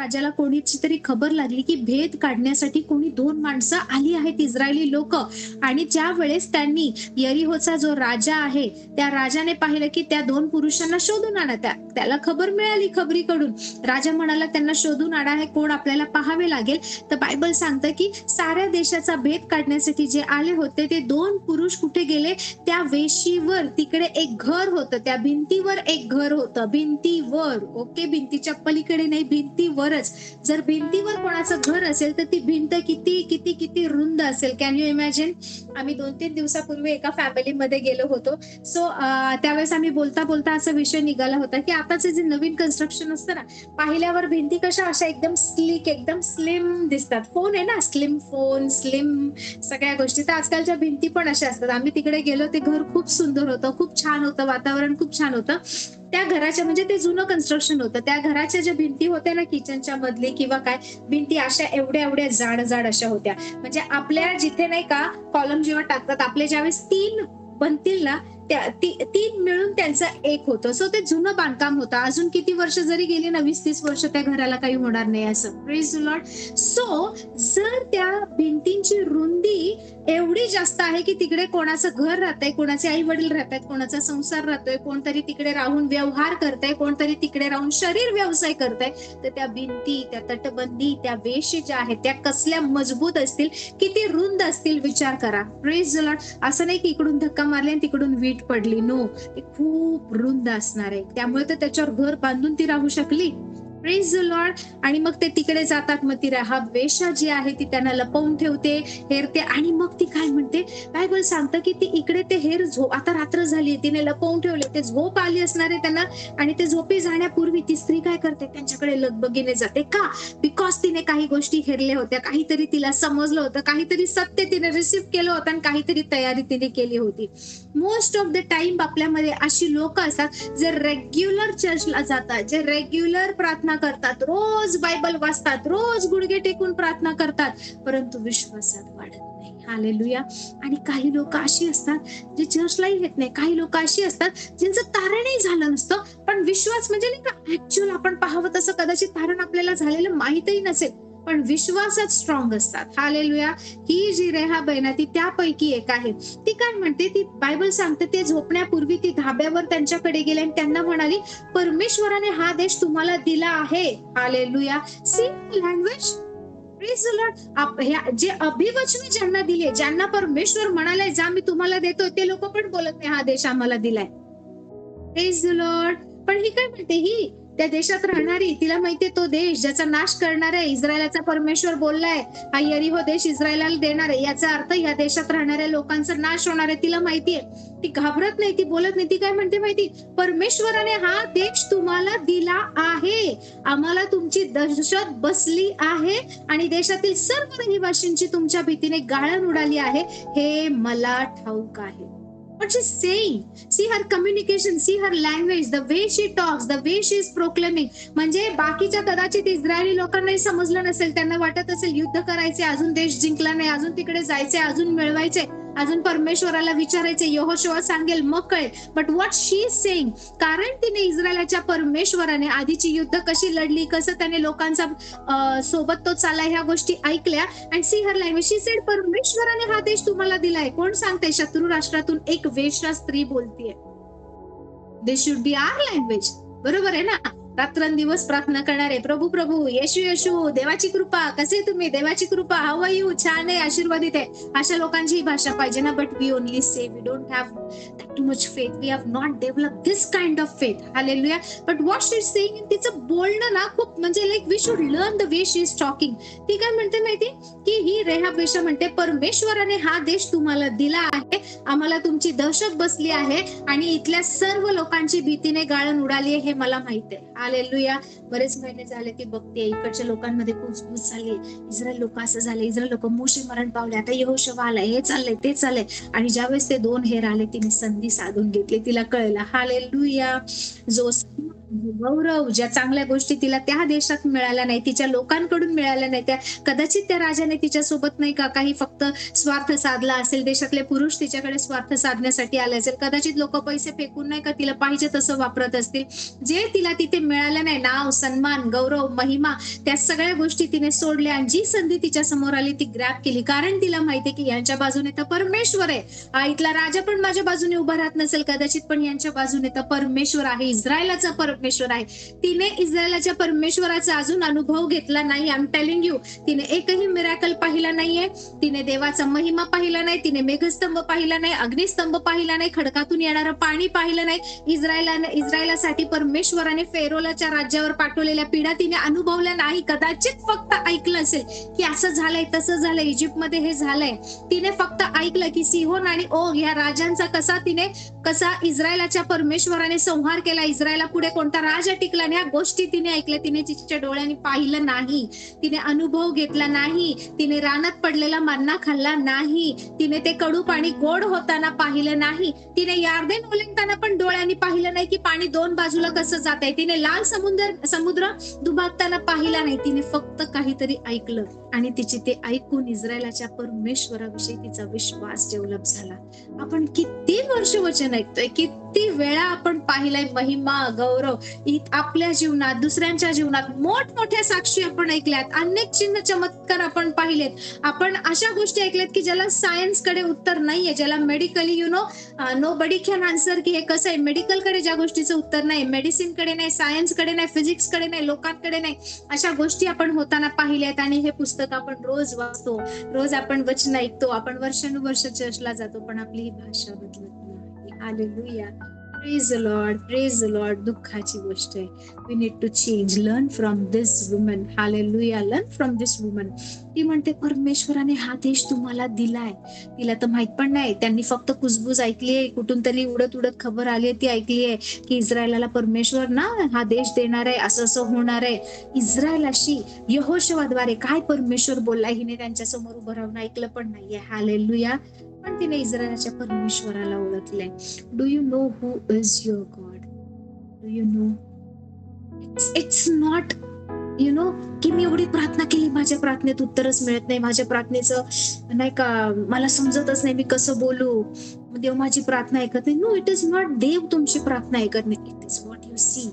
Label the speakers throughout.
Speaker 1: राजाला कोणीची तरी खबर लागली की भेद काढण्यासाठी कोणी 2 माणसं आली आहेत इस्रायली लोक, आणि ज्या वेळेस त्यांनी यरीहोचा जो राजा आहे त्या राजाने पाहिलं की त्या 2 पुरुषांना शोधून आणा. त्याला खबर मिळाली खबरीकडून. राजा म्हणाला त्यांना शोधून आणा, हे कोण आपल्याला पाहावे लागेल. तर बायबल सांगतं की साऱ्या देशाचा भेद काढण्यासाठी जे आले होते ते 2 पुरुष कुठे गेले, त्या वेशीवर. तिकडे एक घर होतं, त्या भिंतीवर एक घर होतं, भिंतीवर. ओके, भिंतीच्या पलीकडे नाही, भिंतीवरच. जर भिंतीवर कोणाचं घर असेल तर ती भिंत किती किती किती रुंद असेल. Can you imagine? आम्ही 2-3 दिवसापूर्वी एका फॅमिलीमध्ये गेलो होतो. सो त्यावेळेस आम्ही बोलता बोलता असा विषय निघाला होता की आताचे जे नवीन कन्स्ट्रक्शन असतं ना, पाहिल्यावर भिंती कशा अशा एकदम स्लिक, एकदम स्लिम दिसतात. फोन आहे ना, स्लिम फोन, स्लिम सगळ्या गोष्टी. तर आजकालच्या भिंती पण अशा असतात. आम्ही तिकडे गेलो, ते घर खूप सुंदर होतं, खूप छान होतं, वातावरण खूप छान होतं. त्या घराच्या, म्हणजे ते जुनं कन्स्ट्रक्शन होतं, त्या घराच्या ज्या भिंती होत्या ना, किचनच्या मधली किंवा काय भिंती, अशा एवढ्या एवढ्या जाड जाड अशा होत्या. म्हणजे आपल्या जिथे नाही का कॉलम जेव्हा टाकतात, आपले ज्यावेळेस 3 बनतील ना, त्या 3 मिळून त्यांचं एक होतं. सो ते जुनं बांधकाम होतं. अजून किती वर्ष जरी गेली ना, 20-30 वर्ष, त्या घराला काही होणार नाही असं. Praise the Lord. सो जर त्या भिंतींची रुंदी एवढी जास्त आहे की तिकडे कोणाचं घर राहतंय, कोणाचे आई वडील राहतात, कोणाचा संसार राहतोय, कोणतरी तिकडे राहून व्यवहार करतंय, कोणतरी तिकडे राहून शरीर व्यवसाय करतंय, तर त्या भिंती, त्या तटबंदी, त्या वेशी ज्या आहेत त्या कसल्या मजबूत असतील, किती रुंद असतील, विचार करा. Praise the Lord. असं नाही की इकडून धक्का मारले आणि तिकडून वीट पडली. नो, ते खूप रुंद असणार आहे. त्यामुळे तर त्याच्यावर घर बांधून ती राहू शकली. Praise the Lord. आणि मग ते तिकडे जातात. मग ती राहाब वेश्या जी आहे ती त्यांना लपवून ठेवते, हेरते. आणि मग ती काय म्हणते, बायबल सांगतं की ती इकडे ते आता रात्र झाली, तिने लपवून ठेवले, ते झोप आली असणार आहे त्यांना. आणि ते झोपी जाण्यापूर्वी ती स्त्री काय करते, त्यांच्याकडे लगबगीने जाते. का? बिकॉज तिने काही गोष्टी हेरल्या होत्या, काहीतरी तिला समजलं होतं, काहीतरी सत्य तिने रिसीव्ह केलं होतं, आणि काहीतरी तयारी तिने केली होती. मोस्ट ऑफ द टाइम आपल्यामध्ये अशी लोक असतात जे रेग्युलर चर्चला जातात, जे रेग्युलर प्रार्थना करतात, रोज बायबल वाचतात, रोज गुडघे टेकून प्रार्थना करतात, परंतु विश्वासात वाढत नाही. हालेलुया. आणि काही लोक अशी असतात जे चर्चलाही येत नाही. काही लोक अशी असतात ज्यांचं तारणही झालं नसतं, पण विश्वास म्हणजे नाही का, ऍक्च्युअल आपण पाहावं तसं कदाचित तारण आपल्याला झालेलं माहितही नसेल, पण विश्वासात स्ट्रॉंग असतात. हालेलुया. ही जी रेहाब आहे ना, ती त्यापैकी एक आहे. ती काय म्हणते, ती बायबल सांगते, ते झोपण्यापूर्वी ती धाब्यावर त्यांच्याकडे गेली आणि त्यांना म्हणाली, परमेश्वराने हा देश तुम्हाला दिला आहे. Hallelujah. See language. Praise the lord. जे अभिवचन ज्यांना दिले, ज्यांना परमेश्वर म्हणाले जा मी तुम्हाला देतो, ते लोक पण बोलत नाही हा देश आम्हाला दिलाय. Praise the Lord. पण ही काय म्हणते, ही त्या देशात राहणारी, तिला माहितीये तो देश ज्याचा नाश करणार आहे, इस्रायलाचा परमेश्वर बोललाय हा यरीहो देश इस्रायलाला देणार आहे, याचा अर्थ या देशात राहणाऱ्या लोकांचा नाश होणार आहे. तिला माहितीये. ती घाबरत नाही, ती बोलत नाही. ती काय म्हणते माहिती, परमेश्वराने हा देश तुम्हाला दिला आहे, आम्हाला तुमची दहशत बसली आहे आणि देशातील सर्व रहिवाशांची तुमच्या भीतीने गाळण उडाली आहे, हे मला ठाऊक आहे. What she's saying, see her communication, see her language, the way she talks, the way she is proclaiming. म्हणजे बाकीच्या कदाचित इस्रायली लोकांनाही समजलं नसेल, त्यांना वाटत असेल युद्ध करायचे, अजून देश जिंकला नाही, अजून तिकडे जायचे, अजून मिळवायचे, अजून परमेश्वराला विचारायचे, यहोशुआ सांगेल मग कळेल. But what she is saying, कारण तिने इस्रायलाच्या परमेश्वराने आधीची युद्ध कशी लढली, कसं त्याने लोकांचा सोबत तो चालला, ह्या गोष्टी ऐकल्या. And see her language, she said परमेश्वराने हा देश तुम्हाला दिलाय. कोण सांगते? शत्रू राष्ट्रातून एक वेश्या स्त्री बोलतीये. दिस शुड बी आवर लँग्वेज. बरोबर आहे ना? रात्रंदिवस प्रार्थना करणारे, प्रभू प्रभू, येशू येशू, देवाची कृपा, कसे तुम्ही, देवाची कृपा, हाऊ आर यू, छान आहे, आशीर्वादित आहे, अशा लोकांची ही भाषा पाहिजे ना. But we only say, we don't have that too much faith, we have not developed this kind of faith. Hallelujah. But what she is saying, तिचं बोलणं ना खूप म्हणजे like we should learn the way she is talking. ती काय म्हणते माहिती, की ही रेहाब वेश्या म्हणते, परमेश्वराने हा देश तुम्हाला दिला आहे, आम्हाला तुमची दहशत बसली आहे आणि इथल्या सर्व लोकांची भीतीने गाळण उडाली आहे, हे मला माहित आहे. हालेलुया. बरेच महिने झाले ती बघते, इकडच्या लोकांमध्ये कुजबूज झाली, इस्रायल लोक असं झाले, इस्रायल लोक मोशे मरण पावले, आता यहोशुआ आलाय, हे चाललंय ते चाललंय. आणि ज्यावेळेस ते 2 हेर आले, तिने संधी साधून घेतली, तिला कळलं. हालेलुया. जो गौरव, ज्या चांगल्या गोष्टी तिला त्या देशात मिळाल्या नाही, तिच्या लोकांकडून मिळाल्या नाही, त्या कदाचित त्या राजाने तिच्यासोबत नाही का काही फक्त स्वार्थ साधला असेल. देशातले पुरुष तिच्याकडे स्वार्थ साधण्यासाठी आले असेल. कदाचित लोकं पैसे फेकून नाही का तिला पाहिजे तसं वापरत असतील. जे तिला तिथे मिळालं नाही, नाव, सन्मान, गौरव, महिमा, त्या सगळ्या गोष्टी तिने सोडल्या आणि जी संधी तिच्या समोर आली ती ग्रॅब केली. कारण तिला माहिती आहे की यांच्या बाजूने तर परमेश्वर आहे. इथला राजा पण माझ्या बाजूने उभा राहत नसेल कदाचित, पण यांच्या बाजूने तर परमेश्वर आहे, इस्रायलाचा परमेश्वर आहे. तिने इस्रायलाच्या परमेश्वराचा अजून अनुभव घेतला नाही. आय एम टेलिंग यू, तिने एकही मिराकल पाहिला नाहीये. तिने देवाचा महिमा पाहिला नाही, तिने मेघस्तंभ पाहिला नाही, अग्निस्तंभ पाहिला नाही, खडकातून येणारं पाणी पाहिलं नाही. इस्रायलासाठी परमेश्वराने फेरोलाच्या राज्यावर पाठवलेल्या पीडा तिने अनुभवल्या नाही. कदाचित फक्त ऐकलं असेल की असं झालंय, तसं झालंय, इजिप्तमध्ये हे झालंय. तिने फक्त ऐकलं की सिहोन आणि ओग या राजांचा कसा इस्रायलाच्या परमेश्वराने संहार केला, इस्रायला पुढे कोणता राजा टिकला, ह्या गोष्टी तिने ऐकल्या. तिने तिच्या डोळ्यांनी पाहिलं नाही, तिने अनुभव घेतला नाही, तिने रानात पडलेला मन्ना खाल्ला नाही, तिने ते कडू पाणी गोड होताना पाहिलं नाही, तिने यार्देन ओलांडताना पण डोळ्यांनी पाहिलं नाही की पाणी दोन बाजूला कसं जात आहे, तिने लाल समुद्र दुभागताना पाहिला नाही. तिने फक्त काहीतरी ऐकलं आणि तिची ते ऐकून इस्रायलाच्या परमेश्वराविषयी तिचा विश्वास डेव्हलप झाला. आपण किती वर्ष वचन ऐकतोय, किती वेळा आपण पाहिलंय महिमा, गौरव आपल्या जीवनात, दुसऱ्यांच्या जीवनात. मोठमोठ्या साक्षी आपण ऐकल्यात, अनेक चिन्ह चमत्कार आपण पाहिलेत. आपण अशा गोष्टी ऐकल्यात की ज्याला सायन्स कडे उत्तर नाहीये, ज्याला medically nobody can answer की हे कसं आहे. मेडिकल कडे ज्या गोष्टीचं उत्तर नाही, मेडिसिन कडे नाही, सायन्स कडे नाही, फिजिक्स कडे नाही, लोकांकडे नाही, अशा गोष्टी आपण होताना पाहिल्यात. आणि हे पुस्तक आपण रोज वाचतो, रोज आपण वचन ऐकतो, आपण वर्षानुवर्ष चर्चला जातो, पण आपली ही भाषा बदलत नाही. Hallelujah, praise the lord, praise the lord. दुःखाची गोष्ट आहे. We need to change, learn from this woman. Hallelujah, learn from this woman. ती म्हणते परमेश्वराने हा देश तुम्हाला दिलाय. तिला तर माहित पण नाही, त्यांनी फक्त कुजबूज ऐकलीये, कुठून तरी उडत उडत खबर आली ती ऐकलीये की इस्रायलाला परमेश्वर ना हा देश देणार आहे, असं असं होणार आहे. इस्रायलाशी यहोशुवाद्वारे काय परमेश्वर बोललाय हिने त्यांच्या समोर उभं राहून ऐकलं पण नाहीये. हालेलुया. पण तिने इस्रायलाच्या परमेश्वराला ओळखलंय. Do you know who is your God? Do you know? It's not की मी एवढी प्रार्थना केली, माझ्या प्रार्थनेत उत्तरच मिळत नाही, माझ्या प्रार्थनेचं नाही का मला समजतच नाही, मी कसं बोलू, देव माझी प्रार्थना ऐकत नाही. नो, इट इज नॉट देव तुमची प्रार्थना ऐकत नाही. It is what you see,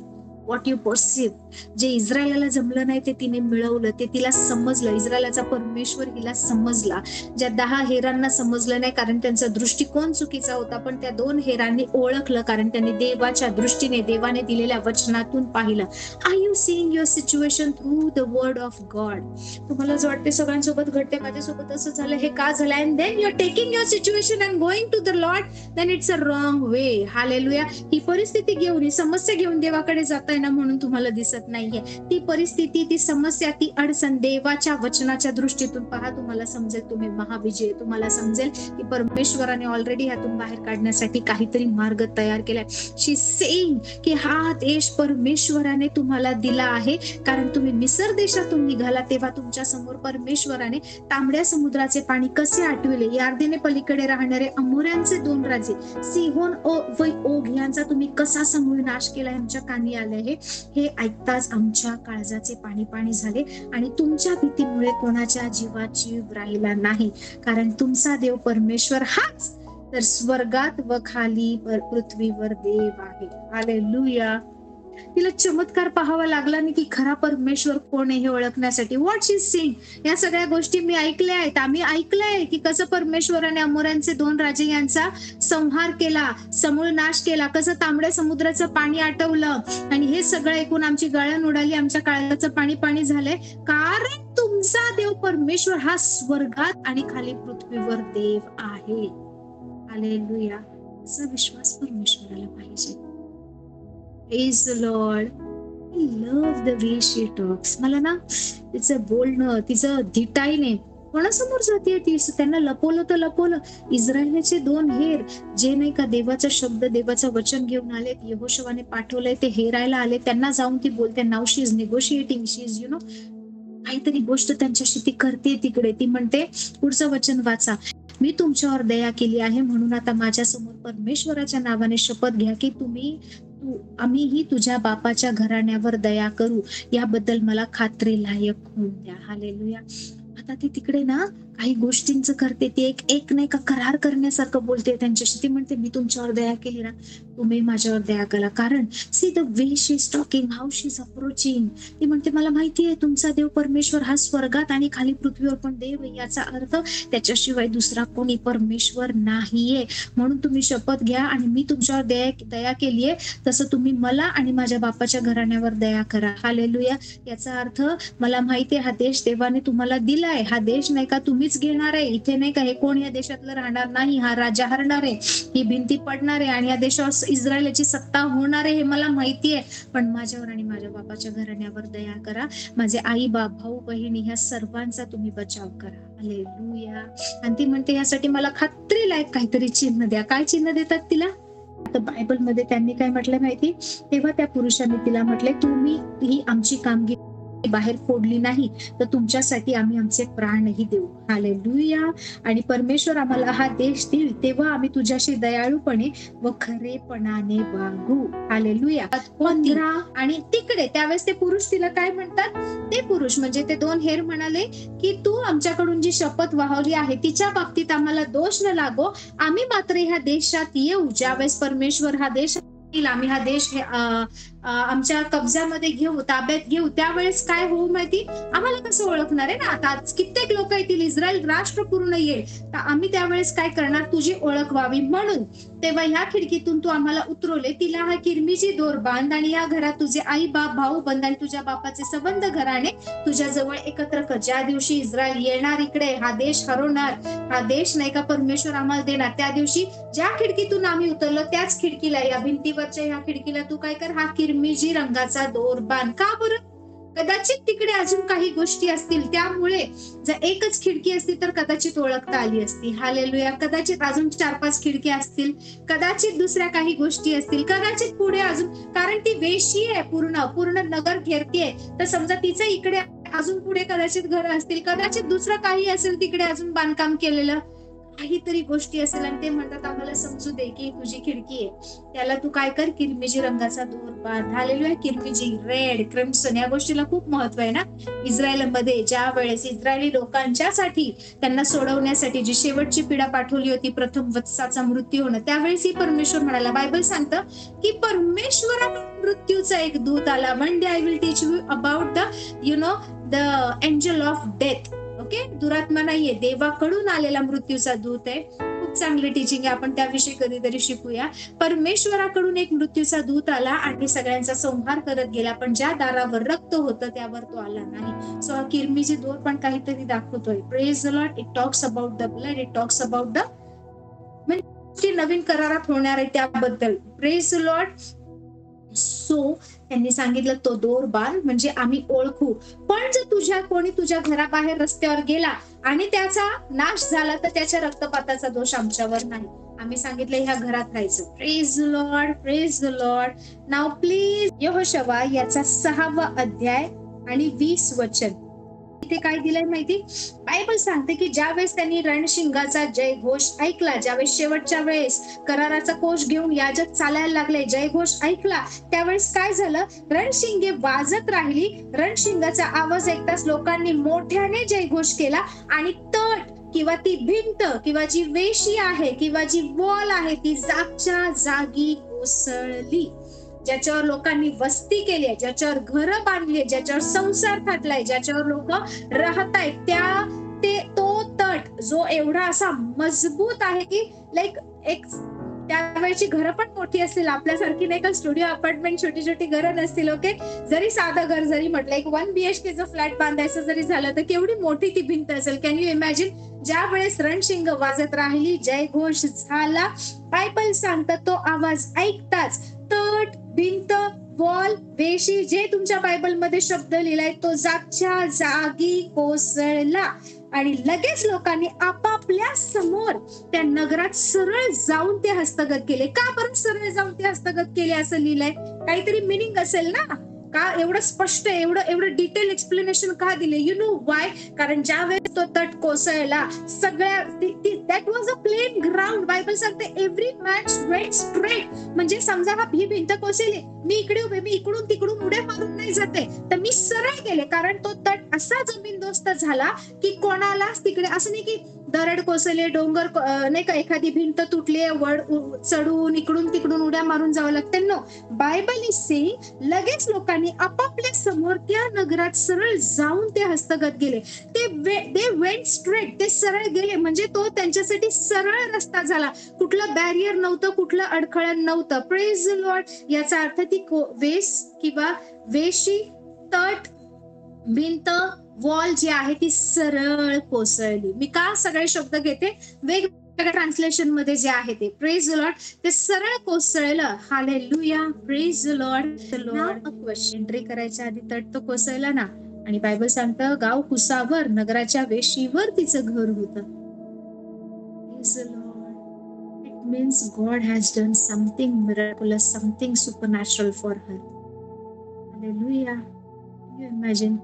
Speaker 1: what you perceive. जे इस्रायलाला जमलं नाही ते तिने मिळवलं, ते तिला समजलं. इस्रायलाचा परमेश्वर हिला समजला. ज्या 10 हेरांना समजलं नाही कारण त्यांचा दृष्टिकोन चुकीचा होता, पण त्या 2 हेरांनी ओळखलं कारण त्यांनी देवाच्या दृष्टीने, देवाने दिलेल्या वचनातून पाहिलं. Are you seeing your situation through the word of God? तुम्हाला जो वाटते सगळ्यांसोबत घडते, माझ्यासोबत असं झालं, हे का झालं, and then you are taking your situation and going to the Lord, then it's a wrong way. Hallelujah. ही परिस्थिती घेऊन, ही समस्या घेऊन देवाकडे जाताय ना म्हणून तुम्हाला दिसत नाहीये. ती परिस्थिती, ती समस्या, ती अडचण देवाच्या वचनाच्या दृष्टीतून पहा, तुम्हाला समजेल तुम्ही महाविजय. तुम्हाला समजेल की परमेश्वराने ऑलरेडी ह्यातून बाहेर काढण्यासाठी काहीतरी मार्ग तयार केलाय. शी सेइंग की हा देश परमेश्वराने तुम्हाला दिला आहे, कारण तुम्ही मिसर देशातून निघाला तेव्हा तुमच्या समोर परमेश्वराने तांबड्या समुद्राचे पाणी कसे आटविले, यार्देने पलीकडे राहणारे अमोऱ्यांचे 2 राजे सिहोन व ओग यांचा तुम्ही कसा समूळ नाश केला, आमच्या कानी आले आहे. हे ऐकताच आमच्या काळजाचे पाणी पाणी झाले आणि तुमच्या भीतीमुळे कोणाच्या जीवात जीव राहिला नाही, कारण तुमचा देव परमेश्वर हाच तर स्वर्गात व खाली पृथ्वीवर देव आहे. हालेलुया. तिला चमत्कार पाहावा लागला नाही की खरा परमेश्वर कोण आहे हे ओळखण्यासाठी. व्हॉट शी सीइंग, या सगळ्या गोष्टी मी ऐकल्या आहेत, आम्ही ऐकलंय की कसं परमेश्वराने अमोऱ्यांचे 2 राजे यांचा संहार केला, समूळ नाश केला, कसं तांबड्या समुद्राचं पाणी आटवलं, आणि हे सगळं ऐकून आमची गळण उडाली, आमच्या काळजाचं पाणी पाणी झालंय, कारण तुमचा देव परमेश्वर हा स्वर्गात आणि खाली पृथ्वीवर देव आहे. हालेलुया. असा विश्वास परमेश्वराला पाहिजे. Praise the Lord. I love the way she talks. मला ना तिचं बोलणं, तिचं धिटाईने, कोणासमोर जाते ती, त्यांना लपवलं तर लपवलं. इस्रायलचे 2 हेर जे नाही का देवाचा शब्द, देवाचं वचन घेऊन आले, यहोशुवाने पाठवलंय, ते हेरायला आले, त्यांना जाऊन ती बोलते. Now she is negotiating, she is काहीतरी गोष्ट त्यांच्याशी ती करते तिकडे. ती म्हणते, पुढचं वचन वाचा, मी तुमच्यावर दया केली आहे म्हणून आता माझ्या समोर परमेश्वराच्या नावाने शपथ घ्या की तुम्ही आम्हीही तुझ्या बापाच्या घराण्यावर दया करू, याबद्दल मला खात्री लायक होऊन द्या. हालेलुया. आता ती तिकडे ना काही गोष्टींचं करते, ती एक एक नाही का करार करण्यासारखं बोलते त्यांच्याशी. ती म्हणते, मी तुमच्यावर दया केली ना, तुम्ही माझ्यावर दया करा. कारण see the way she is talking, how she is approaching. ती म्हणते, मला माहिती आहे तुमचा देव परमेश्वर हा स्वर्गात आणि खाली पृथ्वीवर पण देव आहे. याचा अर्थ त्याच्याशिवाय दुसरा कोणी परमेश्वर नाहीये. म्हणून तुम्ही शपथ घ्या आणि मी तुमच्यावर दया केलीये, तसं तुम्ही मला आणि माझ्या बापाच्या घराण्यावर दया करा. हालेलुया. याचा अर्थ मला माहिती आहे हा देश देवाने तुम्हाला दिलाय. हा देश नाही का तुम्हीच घेणार आहे. इथे नाही का हे कोण या देशातलं राहणार नाही. हा राजा हरणार आहे, ही भिंती पडणार आहे आणि या देशावर इस्रायलची सत्ता होणार आहे, हे मला माहिती आहे. पण माझ्यावर आणि माझ्या बापाच्या घराण्यावर दया करा. माझे आई बाप, भाऊ बहिणी ह्या सर्वांचा तुम्ही बचाव करा. हालेलुया. आणि ती म्हणते, यासाठी मला खात्री लायक काहीतरी चिन्ह द्या. काय चिन्ह देतात तिला? आता बायबल मध्ये त्यांनी काय म्हटलं माहिती? तेव्हा त्या पुरुषांनी तिला म्हटले, तुम्ही ही आमची कामगिरी बाहेर फोडली नाही तर तुमच्यासाठी आम्ही आमचे प्राणही देऊ. हालेलुया. आणि परमेश्वर आम्हाला हा देश देईल तेव्हा आम्ही तुझ्याशी दयाळूपणे व खरेपणाने वागू. हालेलुया. 15 आणि तिकडे त्यावेळेस ते पुरुष तिला काय म्हणतात? ते पुरुष म्हणजे ते 2 हेर म्हणाले की तू आमच्याकडून जी शपथ वाहवली आहे तिच्या बाबतीत आम्हाला दोष न लागो. आम्ही मात्र ह्या देशात येऊ. ज्यावेळेस परमेश्वर हा देश, आम्ही हा देश आमच्या कब्जामध्ये घेऊ, ताब्यात घेऊ, त्यावेळेस काय होऊ माहिती? आम्हाला कसं ओळखणार आहे ना? आता कित्येक लोक येतील, इस्रायल राष्ट्र पूर्ण येईल, तर आम्ही त्यावेळेस काय करणार? तुझी ओळख व्हावी म्हणून तेव्हा ह्या खिडकीतून तू आम्हाला उतरवले. तिला हा किरमीची दोर बांध आणि या घरात तुझे आई बाप, भाऊ बंद आणि तुझ्या बापाचे संबंध घराणे तुझ्या जवळ एकत्र कर. ज्या दिवशी इस्रायल येणार इकडे, हा देश हरवणार, हा देश नाही का परमेश्वर आम्हाला देणार, त्या दिवशी ज्या खिडकीतून आम्ही उतरलो त्याच खिडकीला, या भिंतीवरच्या ह्या खिडकीला तू काय कर? हा किरमिजी रंगाचा दोर बांध. का बरं? कदाचित तिकडे अजून काही गोष्टी असतील, त्यामुळे जर एकच खिडकी असती तर कदाचित ओळखता आली असती. हालेलुया. कदाचित अजून 4-5 खिडक्या असतील, कदाचित दुसऱ्या काही गोष्टी असतील, कदाचित पुढे अजून, कारण ती वेशी आहे, पूर्ण नगर घेरतीये, तर समजा तिचं इकडे अजून पुढे कदाचित घर असतील, कदाचित दुसरं काही असेल तिकडे अजून बांधकाम केलेलं, काहीतरी गोष्टी असेल. आणि ते म्हणतात, आम्हाला समजू दे की तुझी खिडकी आहे, त्याला तू काय कर? किरमिजी रंगाचा दोर बांध. हालेलुया. किरमिजी, रेड, क्रिम्सन या गोष्टीला खूप महत्व आहे ना. इस्रायलमध्ये ज्या वेळेस इस्रायली लोकांच्यासाठी, त्यांना सोडवण्यासाठी जी शेवटची पिढा पाठवली होती, प्रथम वत्साचा मृत्यू होणं, त्यावेळेस ही परमेश्वर म्हणाला, बायबल सांगतं की परमेश्वराने मृत्यूचा एक दूत आला. One day I will teach you about the angel of death. Okay, दुरात्मा नाहीये, देवाकडून आलेला मृत्यूचा दूत आहे. खूप चांगली टीचिंग आहे, आपण त्याविषयी कधीतरी शिकूया. परमेश्वराकडून एक मृत्यूचा दूत आला आणि सगळ्यांचा संहार करत गेला, पण ज्या दारावर रक्त होतं त्यावर तो आला नाही. सो हा किरमीची दोर पण काहीतरी दाखवतोय. Praise the Lord. It talks about the blood, it talks about the, म्हणजे नवीन करारात होणार आहे त्याबद्दल. Praise the Lord. सो त्यांनी सांगितलं तो दोर बांध म्हणजे आम्ही ओळखू. पण जर कोणी तुझ्या घराबाहेर रस्त्यावर गेला आणि त्याचा नाश झाला तर त्याच्या रक्तपाताचा दोष आमच्यावर नाही. आम्ही सांगितलं ह्या घरात राहायचं. Praise Lord, praise Lord. नाव प्लीज यहोशवा याचा 6वा अध्याय आणि 20 वचन. इथे काय दिलंय माहिती? बायबल सांगते की ज्यावेळेस त्यांनी रणशिंगाचा जयघोष ऐकला, ज्यावेळेस शेवटच्या वेळेस कराराचा कोश घेऊन याजक चालायला लागले, जयघोष ऐकला, त्यावेळेस काय झालं? रणशिंगे वाजत राहिली. रणशिंगाचा आवाज ऐकताच लोकांनी मोठ्याने जयघोष केला आणि तट किंवा ती भिंत किंवा जी वेशी आहे किंवा जी वॉल आहे ती जागच्या जागी कोसळली. ज्याच्यावर लोकांनी वस्ती केली आहे, ज्याच्यावर घरं बांधली आहे, ज्याच्यावर संसार थाटलाय, ज्याच्यावर लोक राहतायत, तो तट जो एवढा असा मजबूत आहे की लाईक एक त्यावेळेची घरं पण मोठी असतील, आपल्यासारखी नाही का स्टुडिओ अपार्टमेंट छोटी छोटी घरं नसतील. ओके, जरी साधं घर जरी म्हटलं, एक 1 BHK फ्लॅट बांधायचं जरी झालं तर केवढी मोठी ती भिंत असेल. Can you imagine? ज्या वेळेस रणशिंग वाजत राहिली, जयघोष झाला, बायबल सांगतात तो आवाज ऐकताच तट, भिंत, वॉल, वेशी, जे तुमच्या बायबलमध्ये शब्द लिहिलाय तो जागच्या जागी कोसळला आणि लगेच लोकांनी आपापल्या समोर त्या नगरात सरळ जाऊन ते हस्तगत केले. का बरं सरळ जाऊन ते हस्तगत केले असं लिहिलंय? काहीतरी मिनिंग असेल ना. का एवढं स्पष्ट, एवढं डिटेल एक्सप्लेनेशन का दिले? You know why? कारण ज्या वेळेस तो तट कोसळला, सगळ्या that was a plain ground. Bible सांगते एव्हरी मॅन वेंट स्ट्रेट. म्हणजे समजा ही भिंत कोसळली, मी इकडे उभे, मी इकडून तिकडून उड्या मारून नाही जाते, तर मी सरळ गेले. कारण तो तट असा जमीनदोस्त झाला की कोणालाच तिकडे असं नाही की दरड कोसळले, डोंगर नाही का, एखादी भिंत तुटली, वड चढून इकडून तिकडून उड्या मारून जावं लागतं. नो, बायबल इज सेइंग लगेच लोकांनी आपापल्या समोर त्या नगरात सरळ जाऊन ते हस्तगत गेले. दे वेंट स्ट्रेट, ते सरळ गेले. म्हणजे तो त्यांच्यासाठी सरळ रस्ता झाला. कुठलं बॅरियर नव्हतं, कुठलं अडखळण नव्हतं. Praise the Lord. याचा अर्थ ती वेस किंवा वेशी, तट, भिंत, वॉल जी आहे ती सरळ कोसळली. मी का सगळे शब्द घेते, वेगवेगळ्या ट्रान्सलेशन मध्ये जे आहे ते. Praise the Lord. ते सरळ कोसळलं. Hallelujah. Praise the Lord. Now a question. Entry करायच्या आधी तट तो कोसळला ना, आणि बायबल सांगतं गाव कुसावर, नगराच्या वेशीवर तिचं घर होतं. Praise the Lord. It means God has done something miraculous, something supernatural for her. Hallelujah. You imagine,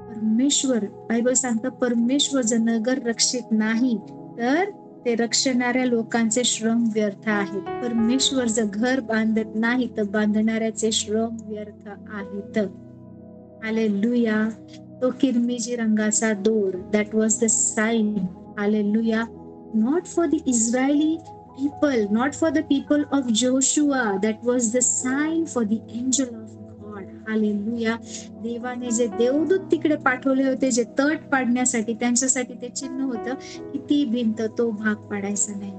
Speaker 1: परमेश्वर, बायबल सांगतं परमेश्वर जर नगर रक्षित नाही तर ते रक्षणाऱ्या लोकांचे श्रम व्यर्थ आहेत. परमेश्वर जर घर बांधत नाही तर बांधणाऱ्याचे श्रम व्यर्थ आहेत. हालेलुया. तो किरमिजी रंगाचा दोर, that was the sign. Hallelujah. Not for the Israeli people, not for the people of Joshua, that was the sign for the angel of God. Hallelujah. देवाने जे देवदूत तिकडे पाठवले होते, जे तट पाडण्यासाठी, त्यांच्यासाठी ते चिन्ह होतं की ती भिंत, तो भाग पाडायचा नाही.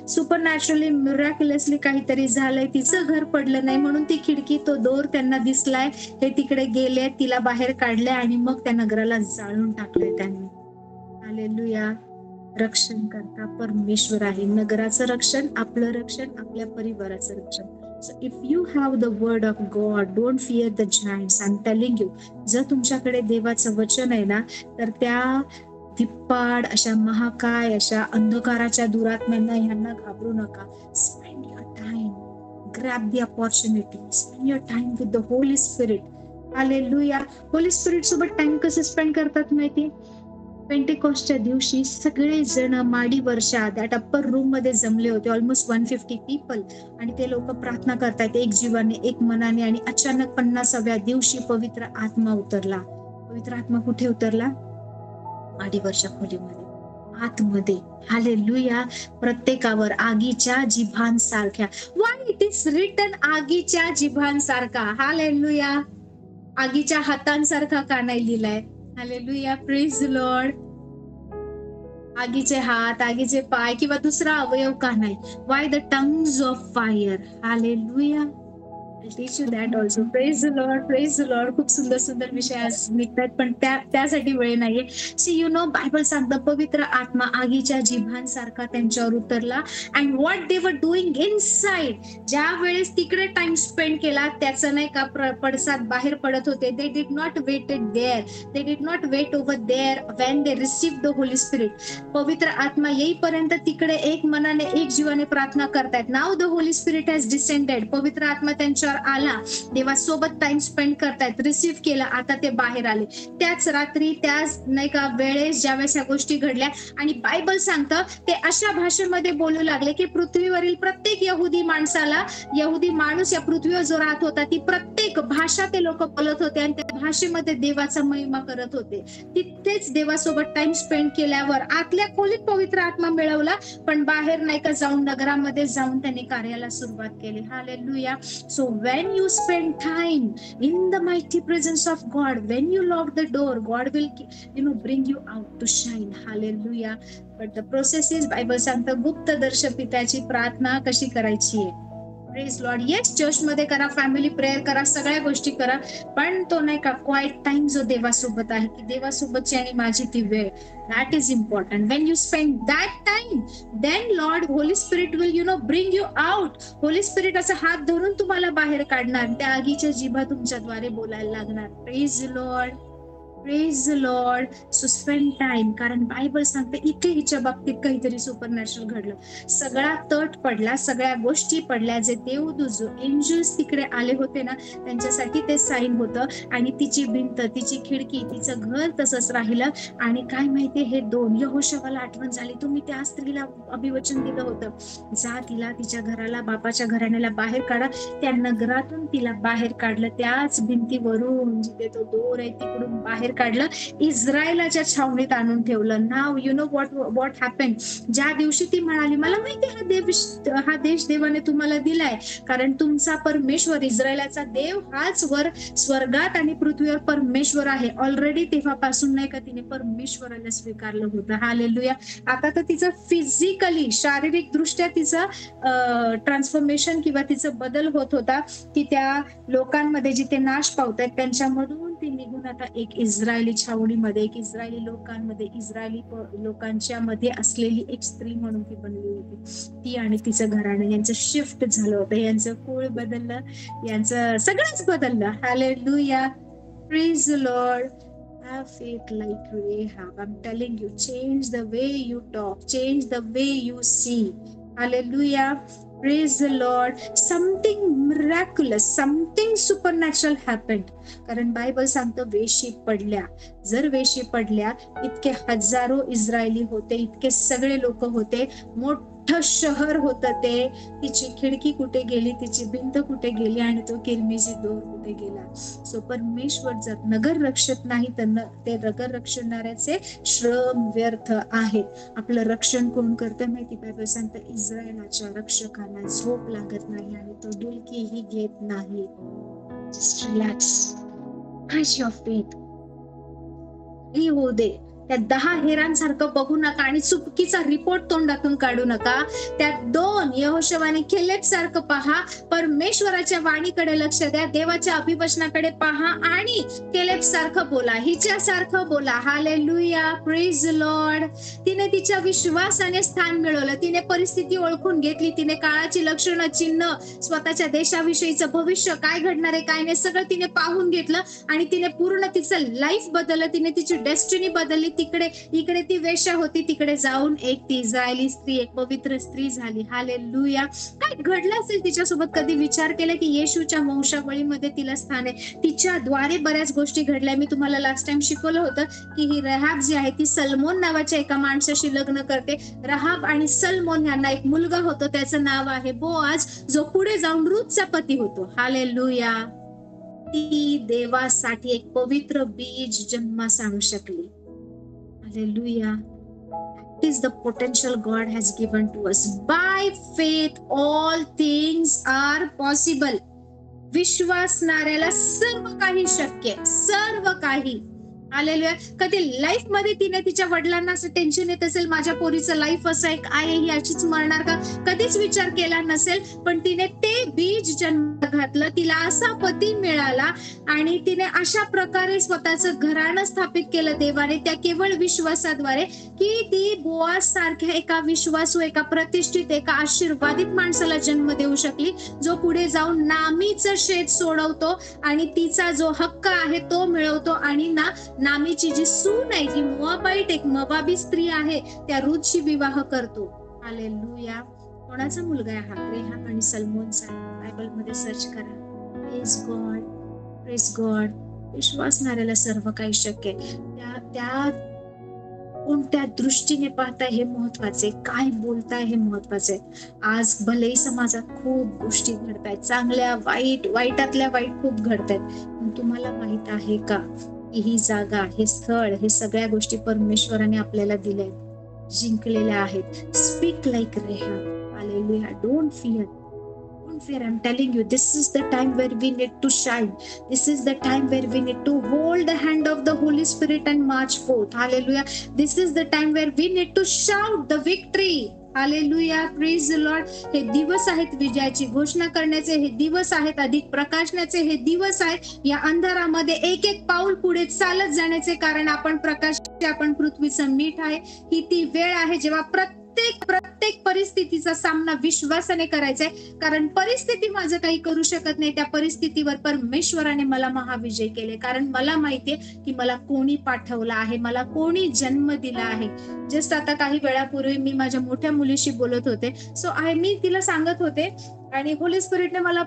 Speaker 1: सुपरनॅचरली, मिरॅक्युलसली काहीतरी झालंय, तिचं घर पडलं नाही म्हणून ती खिडकी, तो दोर त्यांना दिसलाय, हे तिकडे गेले, तिला बाहेर काढले आणि मग त्या नगराला जाळून टाकलंय त्यांनी. हालेलुया. रक्षण करता परमेश्वर आहे. नगराचं रक्षण, आपलं रक्षण, आपल्या परिवाराचं रक्षण. So if you have the word of God, don't fear the giants. I'm telling you, जर तुमच्याकडे देवाचं वचन आहे ना, तर त्या धिप्पाड अशा महाकाय अशा अंधकाराच्या दुरात्म्यांना ह्यांना घाबरू नका. Spend your time, grab the opportunity, spend your time with the Holy Spirit. Hallelujah. Holy spirit सोबत टाइम कसं स्पेंड करतात माहिती? पेंटेकॉस्टच्या दिवशी सगळे जण माडी वर्षा दॅट अप्पर रूम मध्ये जमले होते, ऑलमोस्ट 150 पीपल, आणि ते लोक प्रार्थना करतात एक जीवाने, एक मनाने. आणि अचानक 50व्या दिवशी पवित्र आत्मा उतरला. पवित्र आत्मा कुठे उतरला? माडी वर्षा खोलीमध्ये, आतमध्ये. हालेलुया. प्रत्येकावर आगीच्या जिभांसारख्या. व्हाय इट इज रिटन आगीच्या जिभांसारखा? हालेलुया. आगीच्या हातांसारखा का नाही लिहिलाय? हालेलुया. Praise the Lord. आगीचे हात, आगीचे पाय किंवा दुसरा अवयव का नाही? Why the tongues of fire? Hallelujah. I'll teach you that also. Praise the Lord, praise the Lord. खूप सुंदर सुंदर विषय आज निघतात, पण त्यासाठी वेळ नाहीये. सी यू नो, बायबल सांगतं पवित्र आत्मा आगीच्या जिभांसारखा त्यांच्यावर उतरला. अँड व्हॉट दे वर डुईंग इनसाइड, ज्या वेळेस तिकडे टाइम स्पेंड केला त्याचं नाही का पडसाद बाहेर पडत होते. They did not waited there, they did not wait over there when they receive the holy spirit. पवित्र आत्मा येईपर्यंत तिकडे एक मनाने, एक जीवाने प्रार्थना करतायत. नाव the holy spirit has descended. पवित्र आत्मा त्यांच्या आला, देवासोबत टाइम स्पेंड करतायत, रिसीव्ह केला, आता ते बाहेर आले. त्याच रात्री, त्याच नाही का वेळेस ज्यावेळेस ह्या गोष्टी घडल्या, आणि बायबल सांगतं ते अशा भाषेमध्ये बोलू लागले की पृथ्वीवरील प्रत्येक यहुदी माणसाला, यहुदी माणूस या पृथ्वीवर जो राहत होता, ती प्रत्येक भाषा ते लोक बोलत होते आणि त्या भाषेमध्ये देवाचा महिमा करत होते. तिथेच देवासोबत टाइम स्पेंड केल्यावर आतल्या खोलीत पवित्र आत्मा मिळवला, पण बाहेर नाही का जाऊन, नगरामध्ये जाऊन त्यांनी कार्याला सुरुवात केली. Hallelujah. So when you spend time in the mighty presence of God, when you lock the door, God will bring you out to shine. Hallelujah. But the process is, Bible सांगतं गुप्त दर्श पित्याची प्रार्थना कशी करायची आहे. Praise Lord. येस, चर्च मध्ये करा, family prayer करा, सगळ्या गोष्टी करा, पण तो नाही का क्वाइट टाइम जो देवासोबत आहे, की देवासोबतची आणि माझी ती वेळ, that is important. When you spend that time, then Lord, Holy Spirit will bring you out. Holy Spirit असा हात धरून तुम्हाला बाहेर काढणार, त्या आगीच्या जिभा तुमच्याद्वारे बोलायला लागणार. Praise Lord. Praise the Lord. So spend time. कारण बायबल सांगते इथे हिच्या बाबतीत काहीतरी सुपरनॅचरल घडलं. सगळा तट पडला, सगळ्या गोष्टी पडल्या. जे देवदूत, जो एंजल्स तिकडे आले होते ना, त्यांच्यासाठी ते साईन होतं. आणि तिची भिंत, तिची खिडकी, तिचं घर तसंच राहिलं. आणि काय माहितीये, हे दोन यहोशवाला आठवण झाली. तुम्ही त्या स्त्रीला अभिवचन दिलं होतं, जा तिला तिच्या घराला, बापाच्या घराण्याला बाहेर काढा. त्या नगरातून तिला बाहेर काढलं. त्याच भिंतीवरून जिथे तो दोर आहे तिकडून बाहेर काढलं, इस्रायलाच्या छावणीत आणून ठेवलं. नाव यु नो व्हॉट हॅपन. ज्या दिवशी ती म्हणाली, मला माहिती हा देश देवाने तुम्हाला दिलाय, कारण तुमचा परमेश्वर, इस्रायलाचा देव हाच वर स्वर्गात आणि पृथ्वीवर परमेश्वर आहे. ऑलरेडी तेव्हापासून नाही का तिने परमेश्वराला स्वीकारलं होतं. हालेलुया. आता तर तिचं फिजिकली, शारीरिक दृष्ट्या तिचं ट्रान्सफॉर्मेशन किंवा तिचं बदल होत होता, की त्या लोकांमध्ये जिथे नाश पावतायत त्यांच्यामधून ती निघून आता एक इस्रायली छावणीमध्ये, एक इस्रायली लोकांमध्ये, इस्रायली लोकांच्या मध्ये असलेली एक स्त्री म्हणून ती बनली होती. ती आणि तिचं घराणं यांचं शिफ्ट झालं होतं. यांचं कुळ बदललं, यांचं सगळंच बदललं. Hallelujah. Praise the Lord. Have faith like Rahab. I'm telling you, change the way you talk, change the way you see. Hallelujah. Praise the Lord. Something miraculous, something supernatural happened. कारण Bible सांगतं वेशी पडल्या. जर वेशी पडल्या, इतके हजारो Israeli होते, इतके सगळे लोक होते, मोठं शहर होतं ते. तिची खिडकी कुठे गेली, तिची भिंत कुठे गेली, आणि तो किरमिजी दोर कुठे गेला. सो परमेश्वर जर नगर रक्षत नाही तर ते नगर रक्षणाऱ्याचे श्रम व्यर्थ आहेत. आपलं रक्षण कोण करतं माहिती? बायबल सांगतं इस्रायलाच्या रक्षकांना झोप लागत नाही आणि तो डुलकीही घेत नाही. Just relax. Crush your faith. ही होऊ दे. त्या 10 हेरांसारखं बघू नका आणि चुकीचा रिपोर्ट तोंडातून काढू नका. त्या 2 यहोशवाने केलेब सारखं पहा, परमेश्वराच्या वाणीकडे लक्ष द्या, देवाच्या अभिवचनाकडे पहा आणि केलेब सारखं बोला, हिच्यासारखं बोला. हालेलुया. Praise the Lord. तिने तिच्या विश्वासाने स्थान मिळवलं. तिने परिस्थिती ओळखून घेतली. तिने काळाची लक्षणं, चिन्ह, स्वतःच्या देशाविषयीचं भविष्य, काय घडणार आहे काय नाही, सगळं तिने पाहून घेतलं आणि तिने पूर्ण तिचं लाईफ बदललं. तिने तिची डेस्टिनी बदलली. इकडे ती वेश्या होती, तिकडे जाऊन एक ती इस्रायली स्त्री, एक पवित्र स्त्री झाली. हालेलुया. काय घडलं असेल तिच्यासोबत? कधी विचार केला की येशूच्या वंशावळीमध्ये तिला स्थान आहे? तिच्या द्वारे बऱ्याच गोष्टी घडल्या. मी तुम्हाला लास्ट टाइम शिकवलं होतं की ही रहाब जी आहे ती सलमोन नावाच्या एका माणसाशी लग्न करते. रहाब आणि सलमोन यांना एक मुलगा होतो, त्याचं नाव आहे बोआज, जो पुढे जाऊन रूथचा पती होतो. हालेलुया. ती देवासाठी एक पवित्र बीज जन्मास आणू शकली. Hallelujah. That is the potential God has given to us. By faith, all things are possible. विश्वासणाऱ्याला सर्व काही शक्य आहे, सर्व काही. हालेलुया. कधी लाईफ मध्ये तिने तिच्या वडिलांना असं टेन्शन येत असेल, माझ्या पोरीचं लाईफ असं एक आहे, ही अशीच मरणार का, कधीच विचार केला नसेल. पण तिने ते बीज जन्मात घातलं, तिला असा पती मिळाला आणि तिने अशा प्रकारे स्वतःचं घराणं स्थापित केलं देवाने, त्या केवळ विश्वासाद्वारे, की ती बोआज सारख्या एका विश्वासू, एका प्रतिष्ठित, एका आशीर्वादित माणसाला जन्म देऊ शकली, जो पुढे जाऊन नामीचं शेत सोडवतो आणि तिचा जो हक्क आहे तो मिळवतो. आणि नामीची जी सून आहे, जी मोआबाईट, एक मोआबी स्त्री आहे, त्या रूथशी विवाह करतो. हालेलुया. कोणाचा मुलगा आहे हा? रेहाब आणि सलमोनचा. बायबल मध्ये सर्च करा. Praise God. Praise God. विश्वासणाऱ्याला सर्व काही शक्य आहे. त्या कोणत्या दृष्टीने पाहताय हे महत्वाचे, काय बोलताय हे महत्वाचे. आज भलेही समाजात खूप गोष्टी घडतायत, चांगल्या वाईट, वाईटातल्या वाईट खूप घडतायत, पण तुम्हाला माहित आहे का ही जागा, हे स्थळ, हे सगळ्या गोष्टी परमेश्वराने आपल्याला दिल्या, जिंकलेल्या आहेत. Speak like Rahab. Hallelujah. Don't fear. Don't fear. I'm telling you, this is the time where we need to shine. This is the time where we need to hold the hand of the Holy Spirit and march forth. Hallelujah. This is the time where we need to shout the victory. Hallelujah. Praise the Lord. हे दिवस आहेत विजयाची घोषणा करण्याचे, हे दिवस आहेत अधिक प्रकाशनाचे, हे दिवस आहेत या अंधारामध्ये एक एक पाऊल पुढे चालत जाण्याचे. कारण आपण प्रकाश, आपण पृथ्वीचं मीठ आहे. ही ती वेळ आहे जेव्हा प्रत्येक प्रत्येक परिस्थितीचा सामना विश्वासाने करायचा आहे, कारण परिस्थिती माझं काही करू शकत नाही. त्या परिस्थितीवर परमेश्वराने मला महाविजय केले, कारण मला माहितीये की मला कोणी पाठवलं आहे, मला कोणी जन्म दिला आहे. जस्ट आता काही वेळापूर्वी मी माझ्या मोठ्या मुलीशी बोलत होते. मी तिला सांगत होते आणि होली स्पिरिटने मला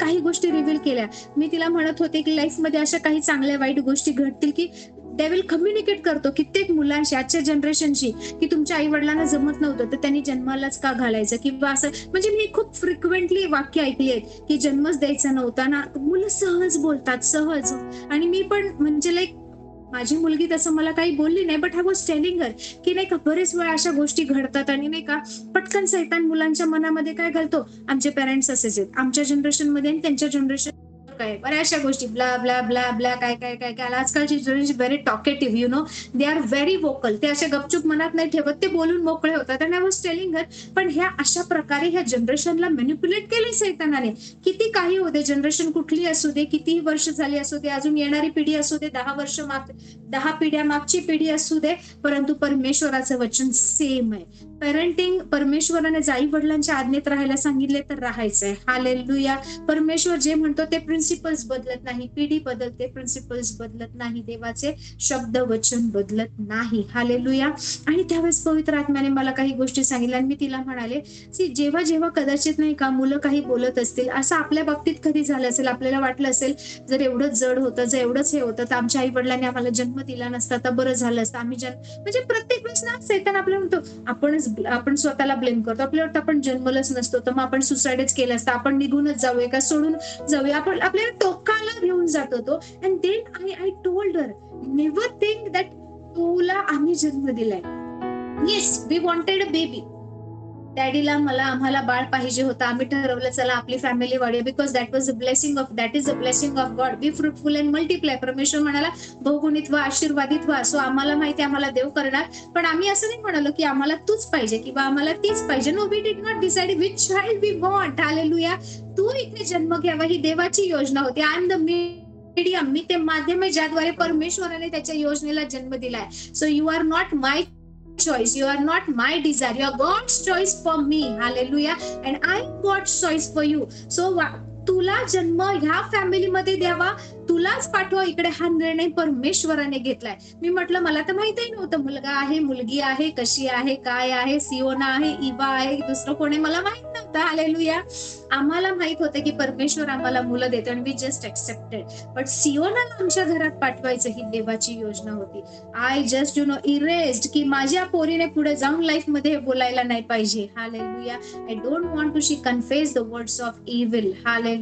Speaker 1: काही गोष्टी रिव्हील केल्या. मी तिला म्हणत होते की लाईफ मध्ये अशा काही चांगल्या वाईट गोष्टी घडतील की डेव्हिल कम्युनिकेट करतो कित्येक मुलांशी, आजच्या जनरेशनशी, की तुमच्या आई वडिलांना जमत नव्हतं तर त्यांनी जन्मालाच का घालायचं, किंवा असं. म्हणजे मी खूप फ्रिक्वेंटली वाक्य ऐकली आहेत की जन्मच द्यायचा नव्हता ना. मुलं सहज बोलतात, सहज. आणि मी पण म्हणजे माझी मुलगी तसं मला काही बोलली नाही, but I was telling her की नाही का बरेच वेळा अशा गोष्टी घडतात आणि नाही का पटकन सैतान मुलांच्या मनामध्ये काय घालतो, आमचे पेरेंट्स असेच आहेत, आमच्या जनरेशन मध्ये आणि त्यांच्या जनरेशन काय बऱ्याचशा गोष्टी ब्ला ब्ला ब्ला ब्ला काय काय काय काय. आजकालची generation very talkative, you know, they are very vocal. ते अशा गपचूप मनात नाही ठेवत, ते बोलून मोकळे होतात. आणि आय वॉज टेलिंग हर, पण ह्या अशा प्रकारे ह्या जनरेशनला मॅनिप्युलेट केले सैतानाने. किती काही होते, जनरेशन कुठली असू दे, कितीही वर्ष झाली असू दे, अजून येणारी पिढी असू दे, 10 पिढ्या मागची पिढी असू दे, परंतु परमेश्वराचं वचन सेम आहे. पेरेंटिंग, परमेश्वराने आई वडिलांच्या आज्ञेत राहायला सांगितले तर राहायचंय. हालेलुया. परमेश्वर जे म्हणतो ते प्रिन्सिपल्स बदलत नाही. पिढी बदलते, प्रिन्सिपल्स बदलत नाही. देवाचे शब्द वचन बदलत नाही. हालेलुया. आणि त्यावेळेस पवित्र आत्म्याने मला काही गोष्टी सांगितल्या आणि मी तिला म्हणाले, जेव्हा जेव्हा कदाचित नाही का मुलं काही बोलत असतील, असं आपल्या बाबतीत कधी झालं असेल, आपल्याला वाटलं असेल जर एवढंच जड होतं, जर एवढंच हे होतं तर आमच्या आई वडिलांनी आम्हाला जन्म दिला नसता तर बरं झालं असतं. आम्ही म्हणजे प्रत्येक वेळेस ना सैतान आपल्याला म्हणतो, आपण स्वतःला ब्लेम करतो. आपल्याला वाटतं आपण जन्मलंच नसतो तर मग आपण सुसाईडच केलं असतं, आपण निघूनच जाऊया का, सोडून जाऊया, आपण आपल्याला टोकाला घेऊन जात होतो. And then I told her, never think that तुला आम्ही जन्म दिलाय. Yes, we wanted a baby. डॅडीला आम्हाला बाळ पाहिजे होतं. आम्ही ठरवलं चला आपली फॅमिली वाढूया, because that is a blessing of God. Be fruitful and multiply. परमेश्वर म्हणाला बहुगुणित व्हा, आशीर्वादित व्हा. सो आम्हाला माहिती आम्हाला देव करणार, पण आम्ही असं नाही म्हणालो की आम्हाला तूच पाहिजे किंवा आम्हाला तीच पाहिजे. No, we did not decide which child we want. Hallelujah. तू इथे जन्म घ्यावा ही देवाची योजना होती. आय एम द मीडियम, मी ते माध्यम आहे ज्याद्वारे परमेश्वराने त्याच्या योजनेला जन्म दिलाय. So you are not my choice, you are not my desire, you are God's choice for me. Hallelujah. And I am God's choice for you. So तुला जन्म ह्या फॅमिलीमध्ये द्यावा, तुलाच पाठवा इकडे, हा निर्णय परमेश्वराने घेतलाय. मी म्हटलं मला तर माहितही नव्हतं मुलगा आहे, मुलगी आहे, कशी आहे, काय आहे, सियोना आहे, इवा आहे, दुसरं कोणी मला माहित नव्हतं. हालेलुया. आम्हाला माहित होतं की परमेश्वर आम्हाला मुलं देतो आणि वी जस्ट एक्सेप्टेड. बट सियोनाला आमच्या घरात पाठवायचं ही देवाची योजना होती. आय जस्ट इरेस्ड की माझ्या पोरीने पुढे जाऊन लाईफ मध्ये हे बोलायला नाही पाहिजे. Hallelujah. I don't want to she confess the words of evil. Hallelujah.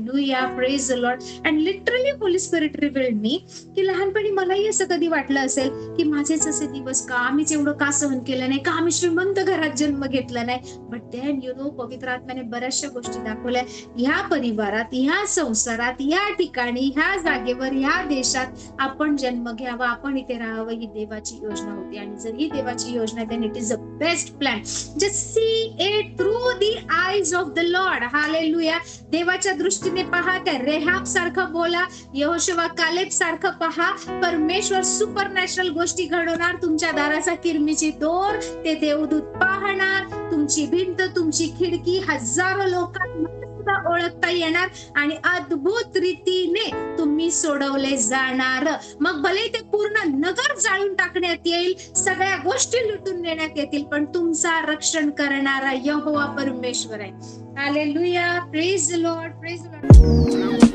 Speaker 1: Praise the Lord. And literally Holy Spirit revealed me की लहानपणी मलाही असं कधी वाटलं असेल की माझेच असे दिवस का, आम्हीच एवढं का सहन केलं नाही, का आम्ही श्रीमंत घरात जन्म घेतला नाही. बट देन पवित्र आत्म्याने बऱ्याचशा गोष्टी दाखवल्या. ह्या परिवारात, ह्या संसारात, या ठिकाणी, ह्या जागेवर, ह्या देशात आपण जन्म घ्यावा, आपण इथे राहावं, ही देवाची योजना होती. आणि जर ही देवाची योजना आहे, then it is the best plan. Just see it through the eyes of the Lord. Hallelujah. देवाच्या दृष्टीने पहा, त्या रेहाब सारखं बोला, यहोशुवा कालेब सारखं पहा. परमेश्वर सुपरनॅचरल गोष्टी घडवणार. तुमच्या दाराचा किरमीची दोर ते देवदूत पाहणार. तुमची भिंत, तुमची खिडकी हजारो लोकांना सुद्धा ओळखता येणार आणि अद्भुत रीतीने तुम्ही सोडवले जाणार. मग भले ते पूर्ण नगर जाळून टाकण्यात येईल, सगळ्या गोष्टी लुटून नेण्यात येतील, पण तुमचा रक्षण करणारा यहोवा परमेश्वर आहे. Hallelujah. Praise the lord. Praise the Lord.